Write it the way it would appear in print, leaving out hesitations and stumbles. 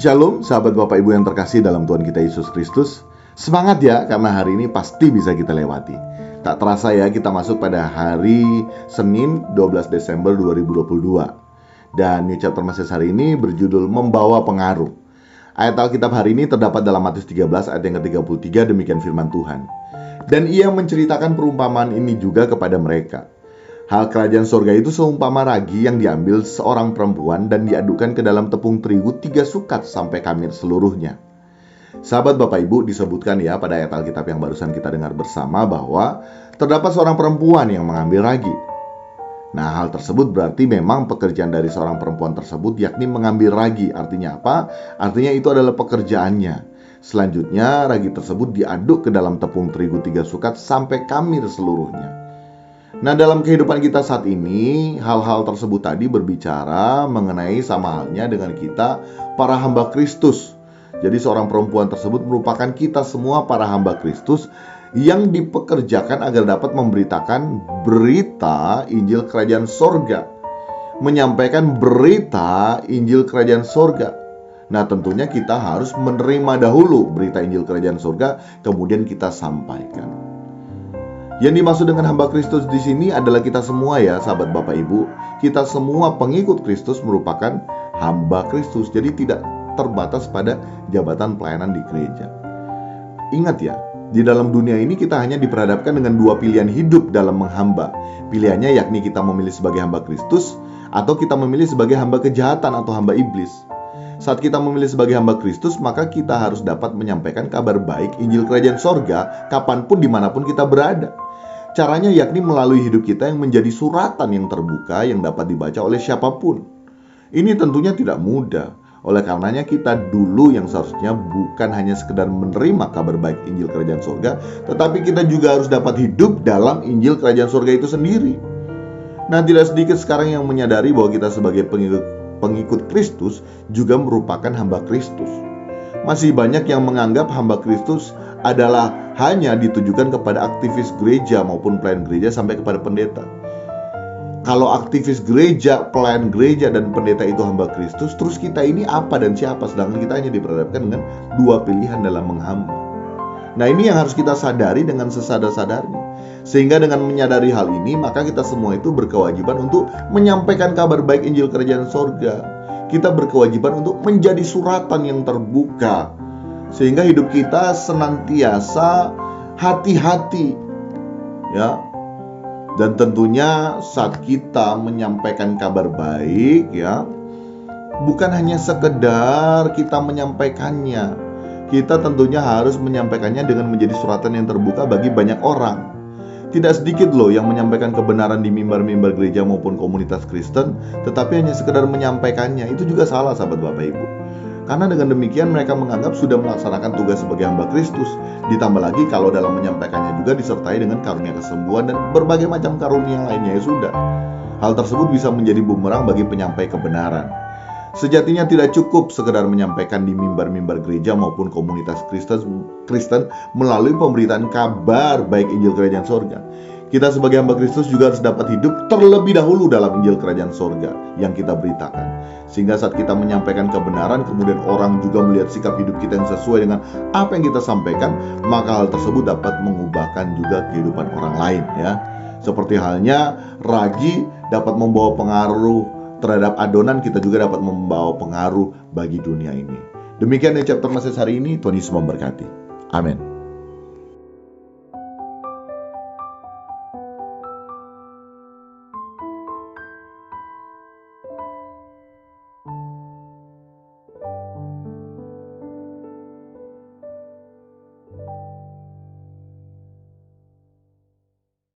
Shalom sahabat Bapak Ibu yang terkasih dalam Tuhan kita Yesus Kristus. Semangat ya, karena hari ini pasti bisa kita lewati. Tak terasa ya, kita masuk pada hari Senin 12 Desember 2022. Dan New Chapter Message hari ini berjudul Membawa Pengaruh. Ayat Alkitab hari ini terdapat dalam Matius 13 ayat yang ke-33, demikian firman Tuhan. Dan ia menceritakan perumpamaan ini juga kepada mereka. Hal kerajaan sorga itu seumpama ragi yang diambil seorang perempuan dan diadukkan ke dalam tepung terigu 3 sukat sampai kamir seluruhnya. Sahabat Bapak Ibu, disebutkan ya pada ayat Alkitab yang barusan kita dengar bersama bahwa terdapat seorang perempuan yang mengambil ragi. Nah, hal tersebut berarti memang pekerjaan dari seorang perempuan tersebut, yakni mengambil ragi. Artinya apa? Artinya itu adalah pekerjaannya. Selanjutnya ragi tersebut diaduk ke dalam tepung terigu 3 sukat sampai kamir seluruhnya. Nah, dalam kehidupan kita saat ini, hal-hal tersebut tadi berbicara mengenai sama halnya dengan kita, para hamba Kristus. Jadi seorang perempuan tersebut merupakan kita semua para hamba Kristus yang dipekerjakan agar dapat memberitakan berita Injil Kerajaan Sorga. Menyampaikan berita Injil Kerajaan Sorga. Nah, tentunya kita harus menerima dahulu berita Injil Kerajaan Sorga, kemudian kita sampaikan. Yang dimaksud dengan hamba Kristus di sini adalah kita semua ya, sahabat Bapak Ibu. Kita semua pengikut Kristus merupakan hamba Kristus. Jadi tidak terbatas pada jabatan pelayanan di gereja. Ingat ya, di dalam dunia ini kita hanya diperhadapkan dengan 2 pilihan hidup dalam menghamba. Pilihannya yakni kita memilih sebagai hamba Kristus atau kita memilih sebagai hamba kejahatan atau hamba iblis. Saat kita memilih sebagai hamba Kristus, maka kita harus dapat menyampaikan kabar baik Injil Kerajaan Sorga kapanpun dimanapun kita berada. Caranya yakni melalui hidup kita yang menjadi suratan yang terbuka yang dapat dibaca oleh siapapun. Ini tentunya tidak mudah. Oleh karenanya kita dulu yang seharusnya bukan hanya sekedar menerima kabar baik Injil Kerajaan Sorga, tetapi kita juga harus dapat hidup dalam Injil Kerajaan Sorga itu sendiri. Nah, tidak sedikit sekarang yang menyadari bahwa kita sebagai pengikut Kristus juga merupakan hamba Kristus. Masih banyak yang menganggap hamba Kristus adalah hanya ditujukan kepada aktivis gereja maupun pelayan gereja sampai kepada pendeta. Kalau aktivis gereja, pelayan gereja, dan pendeta itu hamba Kristus, terus kita ini apa dan siapa? Sedangkan kita hanya diperhadapkan dengan 2 pilihan dalam menghamba. Nah, ini yang harus kita sadari dengan sesadar-sadarnya. Sehingga dengan menyadari hal ini, maka kita semua itu berkewajiban untuk menyampaikan kabar baik Injil Kerajaan Sorga. Kita berkewajiban untuk menjadi suratan yang terbuka, sehingga hidup kita senantiasa hati-hati ya. Dan tentunya saat kita menyampaikan kabar baik ya, bukan hanya sekedar kita menyampaikannya. Kita tentunya harus menyampaikannya dengan menjadi suratan yang terbuka bagi banyak orang. Tidak sedikit loh yang menyampaikan kebenaran di mimbar-mimbar gereja maupun komunitas Kristen, tetapi hanya sekedar menyampaikannya. Itu juga salah, sahabat Bapak Ibu. Karena dengan demikian mereka menganggap sudah melaksanakan tugas sebagai hamba Kristus. Ditambah lagi kalau dalam menyampaikannya juga disertai dengan karunia kesembuhan dan berbagai macam karunia lainnya, ya sudah. Hal tersebut bisa menjadi bumerang bagi penyampai kebenaran. Sejatinya tidak cukup sekedar menyampaikan di mimbar-mimbar gereja maupun komunitas Kristen melalui pemberitaan kabar baik Injil Kerajaan Sorga. Kita sebagai hamba Kristus juga harus dapat hidup terlebih dahulu dalam Injil Kerajaan Sorga yang kita beritakan. Sehingga saat kita menyampaikan kebenaran, kemudian orang juga melihat sikap hidup kita yang sesuai dengan apa yang kita sampaikan, maka hal tersebut dapat mengubahkan juga kehidupan orang lain ya. Seperti halnya ragi dapat membawa pengaruh terhadap adonan, kita juga dapat membawa pengaruh bagi dunia ini. Demikian New Chapter Message hari ini. Tuhan Yesus memberkati. Amin.